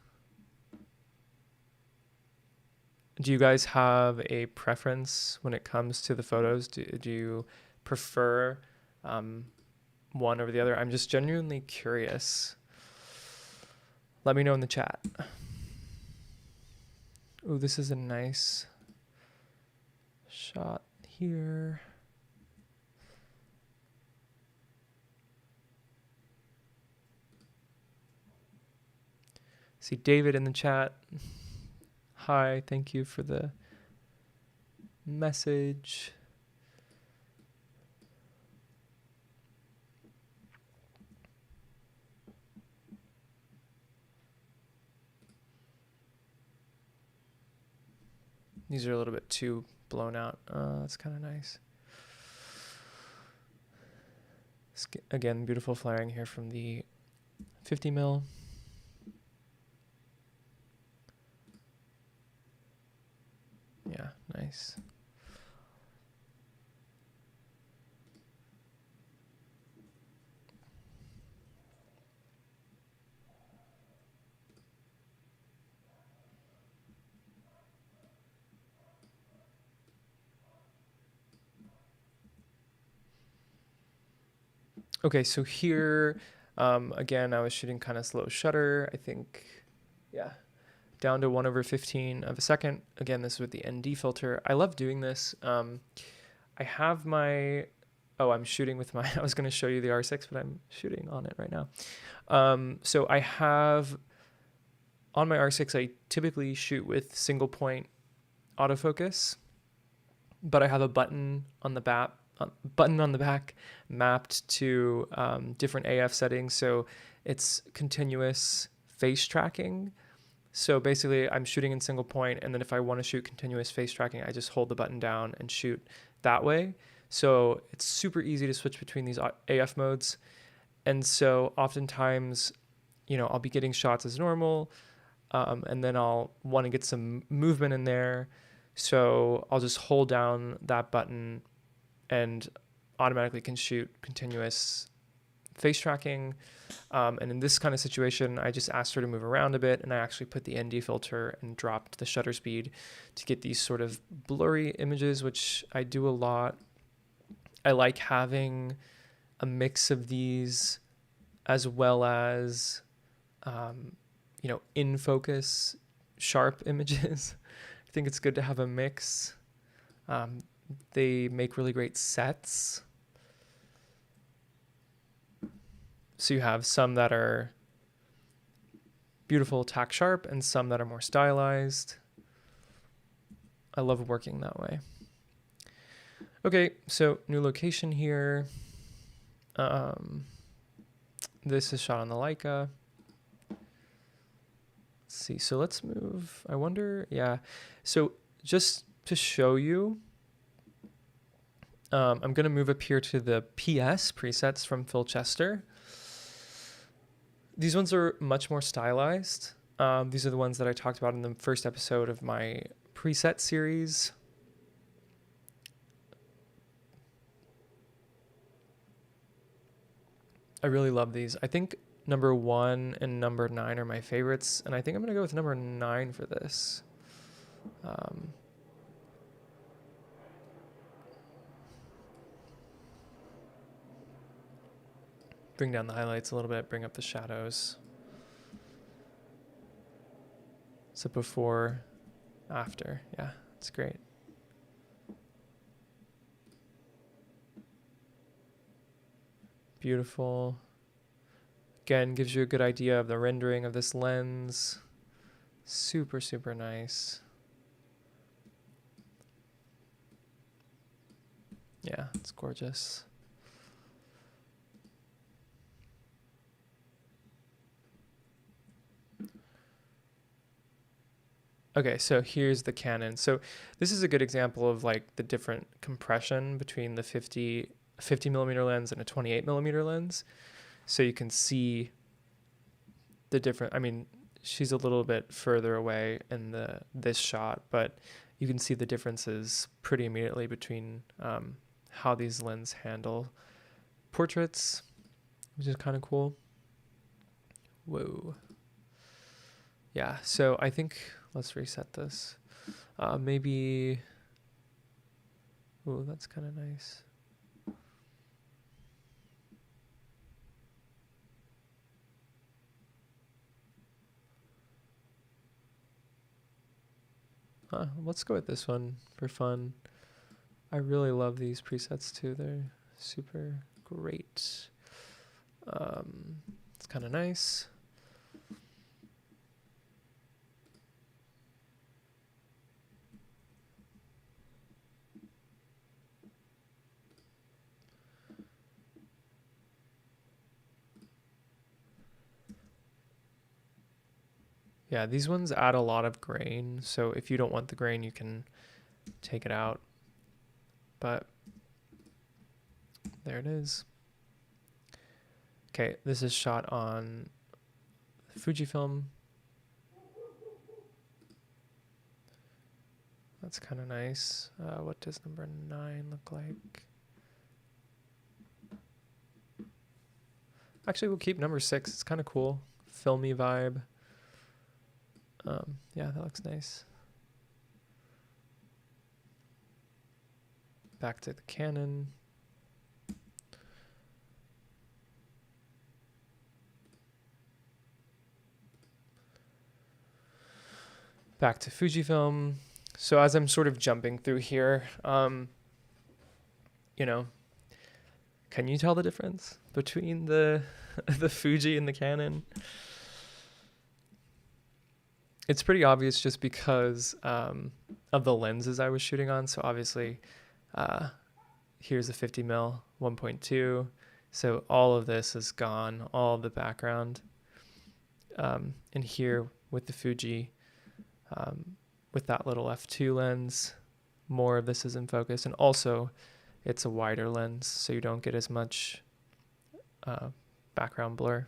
Speaker 1: Do you guys have a preference when it comes to the photos? Do you prefer one over the other? I'm just genuinely curious. Let me know in the chat. Oh, this is a nice shot here. See David in the chat. Hi, thank you for the message. These are a little bit too blown out. That's kind of nice. Again, beautiful flaring here from the 50mm. Yeah, nice. Okay, so here, again, I was shooting kind of slow shutter. I think, yeah, down to 1/15 of a second. Again, this is with the ND filter. I love doing this. I have my, I'm shooting with my, I was going to show you the R6, but I'm shooting on it right now. So I have, on my R6, I typically shoot with single point autofocus, but I have a button on the back mapped to different AF settings. So it's continuous face tracking. So basically I'm shooting in single point, and then if I want to shoot continuous face tracking, I just hold the button down and shoot that way. So it's super easy to switch between these AF modes. And so oftentimes, you know, I'll be getting shots as normal, and then I'll want to get some movement in there. So I'll just hold down that button and automatically can shoot continuous face tracking. And in this kind of situation, I just asked her to move around a bit, and I actually put the ND filter and dropped the shutter speed to get these sort of blurry images, which I do a lot. I like having a mix of these as well as, you know, in focus sharp images. I think it's good to have a mix. They make really great sets. So you have some that are beautiful tack sharp and some that are more stylized. I love working that way. Okay, so new location here. This is shot on the Leica. Let's see, so let's move, I wonder, yeah. So just to show you, I'm gonna move up here to the PS presets from Phil Chester. These ones are much more stylized. These are the ones that I talked about in the first episode of my preset series. I really love these. I think number 1 and number 9 are my favorites, and I think I'm gonna go with number 9 for this. Bring down the highlights a little bit, bring up the shadows. So before, after, yeah, it's great. Beautiful. Again, gives you a good idea of the rendering of this lens. Super, super nice. Yeah, it's gorgeous. Okay, so here's the Canon. So this is a good example of like the different compression between the 50 millimeter lens and a 28 millimeter lens. So you can see the different, I mean, she's a little bit further away in this shot, but you can see the differences pretty immediately between how these lenses handle portraits, which is kind of cool. Whoa. Yeah, so I think, let's reset this. Maybe, ooh, that's kind of nice. Let's go with this one for fun. I really love these presets too. They're super great. It's kind of nice. Yeah, these ones add a lot of grain. So if you don't want the grain, you can take it out. But there it is. Okay, this is shot on Fujifilm. That's kind of nice. What does number 9 look like? Actually, we'll keep number 6. It's kind of cool. Filmy vibe. Yeah, that looks nice. Back to the Canon. Back to Fujifilm. So as I'm sort of jumping through here, you know, can you tell the difference between the the Fuji and the Canon? It's pretty obvious just because of the lenses I was shooting on. So obviously, here's a 50 mil 1.2. So all of this is gone, all of the background. And here with the Fuji, with that little f2 lens, more of this is in focus. And also, it's a wider lens, so you don't get as much background blur.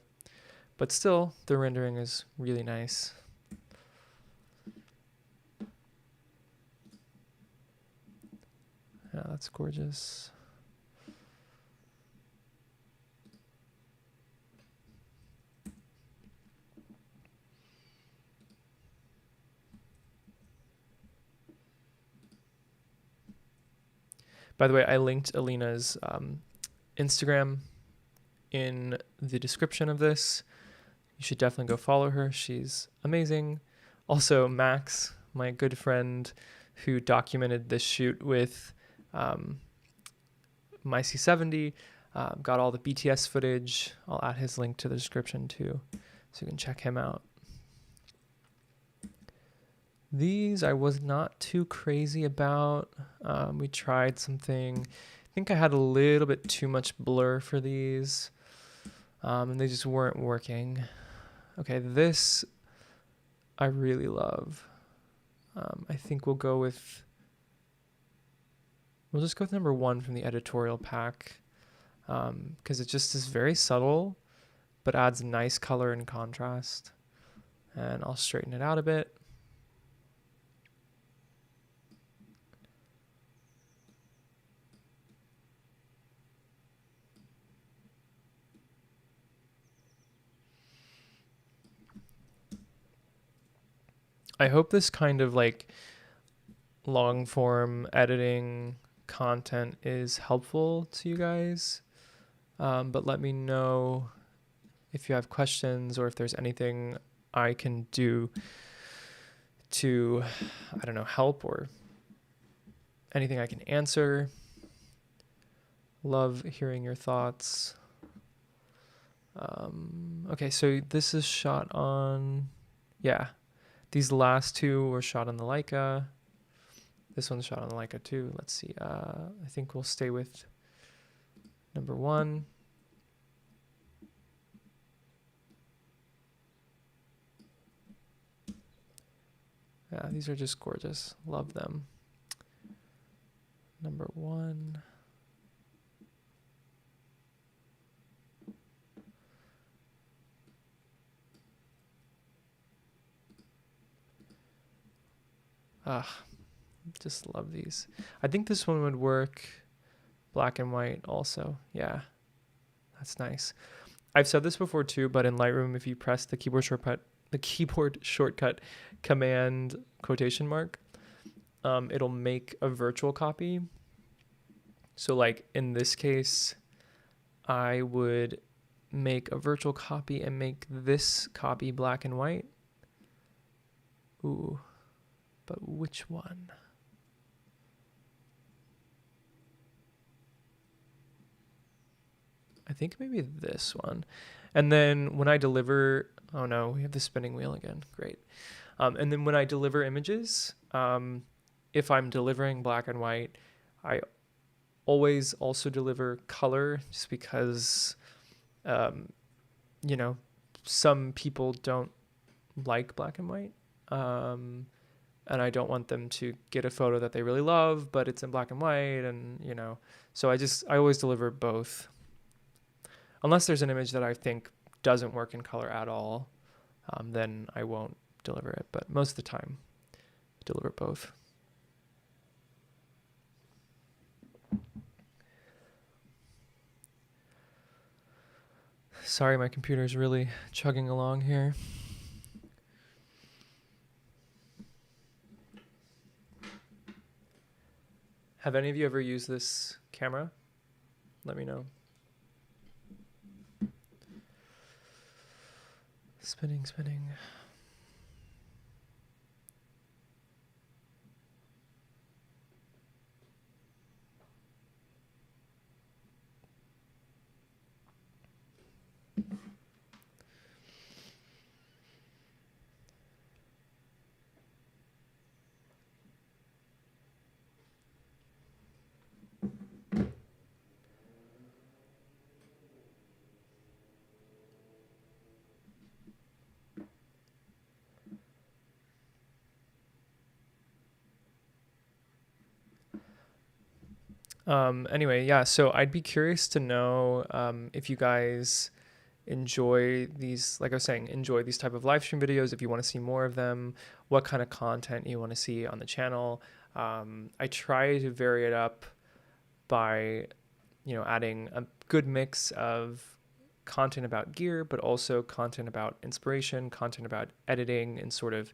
Speaker 1: But still, the rendering is really nice. Yeah, that's gorgeous. By the way, I linked Alina's Instagram in the description of this. You should definitely go follow her. She's amazing. Also, Max, my good friend who documented this shoot with my C70, got all the BTS footage. I'll add his link to the description too, so you can check him out. These I was not too crazy about. We tried something. I think I had a little bit too much blur for these, and they just weren't working. Okay, this I really love. I think we'll just go with number 1 from the editorial pack, because it just is very subtle, but adds nice color and contrast. And I'll straighten it out a bit. I hope this kind of like long form editing content is helpful to you guys. But let me know if you have questions or if there's anything I can do to, I don't know, help or anything I can answer. Love hearing your thoughts. Okay, so this is shot on, yeah, these last two were shot on the Leica. This one's shot on the Leica too. Let's see. I think we'll stay with number one. Yeah, these are just gorgeous. Love them. Number one. Just love these. I think this one would work black and white also. Yeah, that's nice. I've said this before too, but in Lightroom, if you press the keyboard shortcut command quotation mark, it'll make a virtual copy. So like in this case, I would make a virtual copy and make this copy black and white. Ooh, but which one? I think maybe this one. And then when I deliver, oh no, we have the spinning wheel again. Great. And then when I deliver images, if I'm delivering black and white, I always also deliver color, just because, you know, some people don't like black and white. And I don't want them to get a photo that they really love, but it's in black and white, and, you know, so I always deliver both. Unless there's an image that I think doesn't work in color at all, then I won't deliver it. But most of the time, I deliver both. Sorry, my computer's really chugging along here. Have any of you ever used this camera? Let me know. Spinning, spinning. Anyway, yeah, so I'd be curious to know if you guys enjoy these, like I was saying, enjoy these type of live stream videos, if you want to see more of them, what kind of content you want to see on the channel. I try to vary it up by, you know, adding a good mix of content about gear, but also content about inspiration, content about editing, and sort of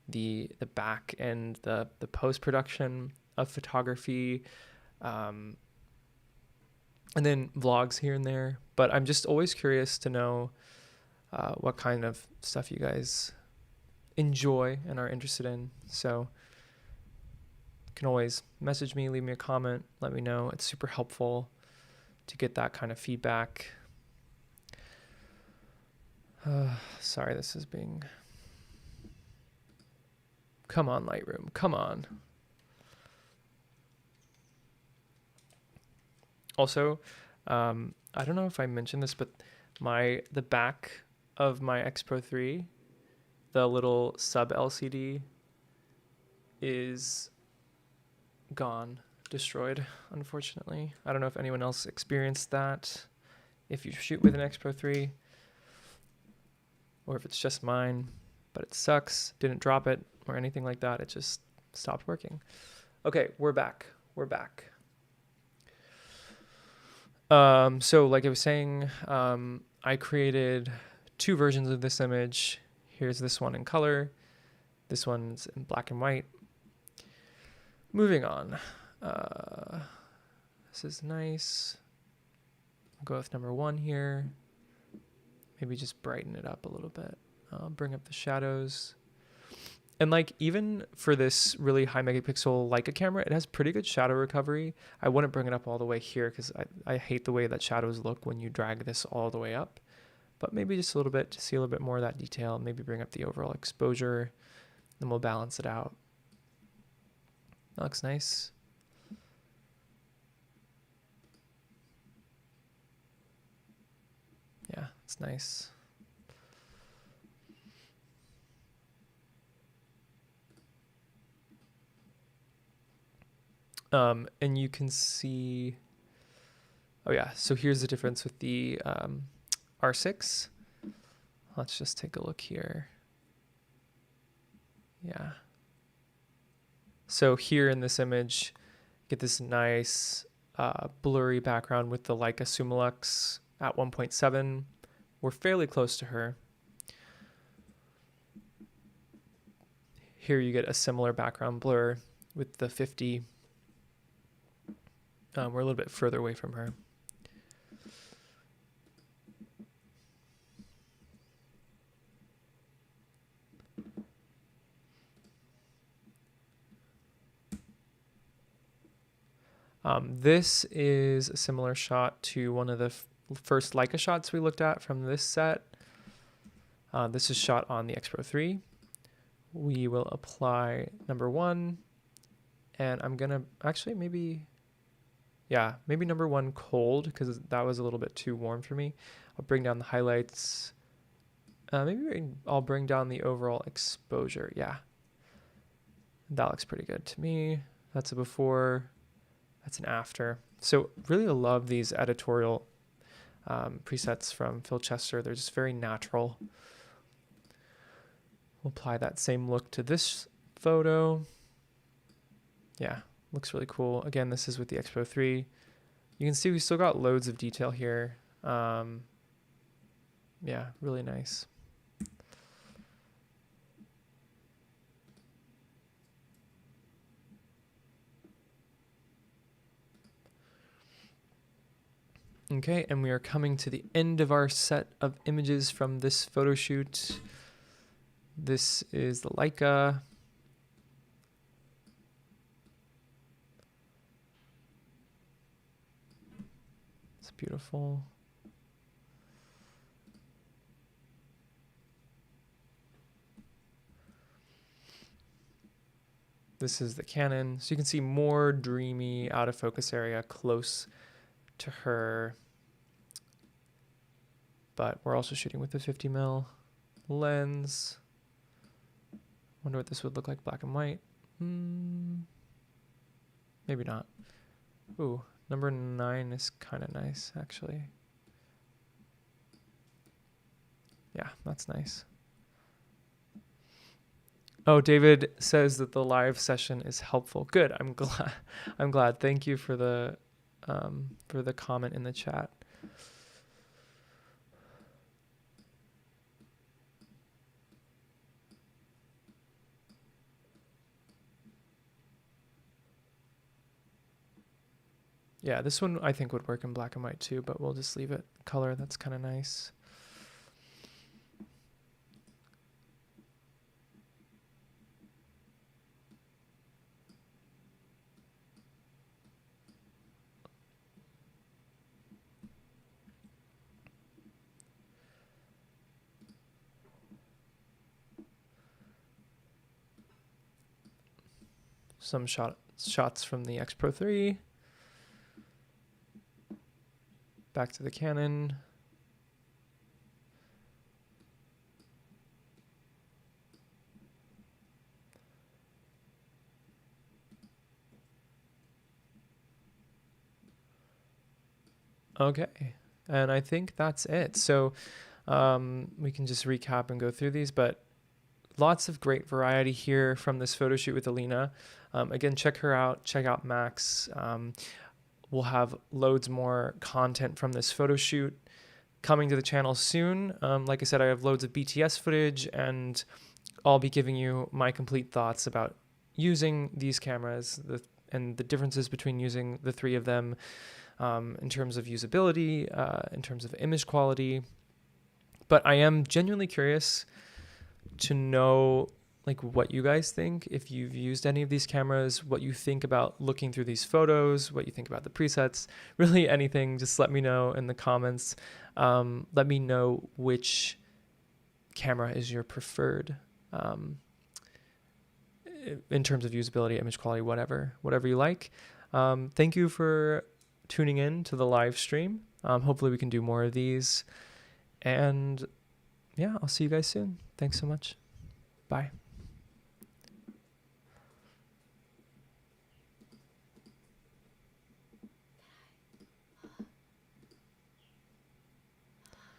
Speaker 1: the back and the post-production of photography. And then vlogs here and there, but I'm just always curious to know what kind of stuff you guys enjoy and are interested in. So you can always message me, leave me a comment, let me know. It's super helpful to get that kind of feedback. Sorry, this is being... Come on, Lightroom, come on. Also, I don't know if I mentioned this, but the back of my X-Pro3, the little sub LCD, is gone, destroyed, unfortunately. I don't know if anyone else experienced that, if you shoot with an X-Pro3, or if it's just mine, but it sucks. Didn't drop it or anything like that. It just stopped working. Okay, we're back. We're back. So like I was saying, I created two versions of this image. Here's this one in color. This one's in black and white. Moving on. This is nice. I'll go with number one here. Maybe just brighten it up a little bit. Bring up the shadows. And like even for this really high megapixel Leica camera, it has pretty good shadow recovery. I wouldn't bring it up all the way here because I hate the way that shadows look when you drag this all the way up. But maybe just a little bit to see a little bit more of that detail. Maybe bring up the overall exposure, and we'll balance it out. That looks nice. Yeah, it's nice. And you can see, oh yeah, so here's the difference with the R6. Let's just take a look here. Yeah. So here in this image, get this nice blurry background with the Leica Summilux at 1.7. We're fairly close to her. Here you get a similar background blur with the 50. We're a little bit further away from her. This is a similar shot to one of the first Leica shots we looked at from this set. This is shot on the X-Pro3. We will apply number 1, and I'm gonna actually maybe number 1 cold because that was a little bit too warm for me. I'll bring down the highlights. I'll bring down the overall exposure. Yeah, that looks pretty good to me. That's a before. That's an after. So really love these editorial presets from Phil Chester. They're just very natural. We'll apply that same look to this photo. Yeah, looks really cool. Again, this is with the X-Pro3. You can see we still got loads of detail here. Yeah, really nice. Okay, and we are coming to the end of our set of images from this photo shoot. This is the Leica. It's beautiful. This is the Canon. So you can see more dreamy out of focus area close to her. But we're also shooting with the 50mm lens. Wonder what this would look like black and white. Maybe not. Ooh, number 9 is kind of nice, actually. Yeah, that's nice. Oh, David says that the live session is helpful. Good. I'm glad. I'm glad. Thank you for the comment in the chat. Yeah, this one I think would work in black and white too, but we'll just leave it color. That's kind of nice. Some shots from the X-Pro3. Back to the Canon. Okay, and I think that's it. So we can just recap and go through these, but lots of great variety here from this photo shoot with Alina. Again, check her out. Check out Max. We'll have loads more content from this photo shoot coming to the channel soon. Like I said, I have loads of BTS footage, and I'll be giving you my complete thoughts about using these cameras and the differences between using the 3 of them in terms of usability, in terms of image quality. But I am genuinely curious to know like what you guys think, if you've used any of these cameras, what you think about looking through these photos, what you think about the presets, really anything. Just let me know in the comments. Let me know which camera is your preferred in terms of usability, image quality, whatever you like. Thank you for tuning in to the live stream. Hopefully we can do more of these, and yeah, I'll see you guys soon. Thanks so much. Bye.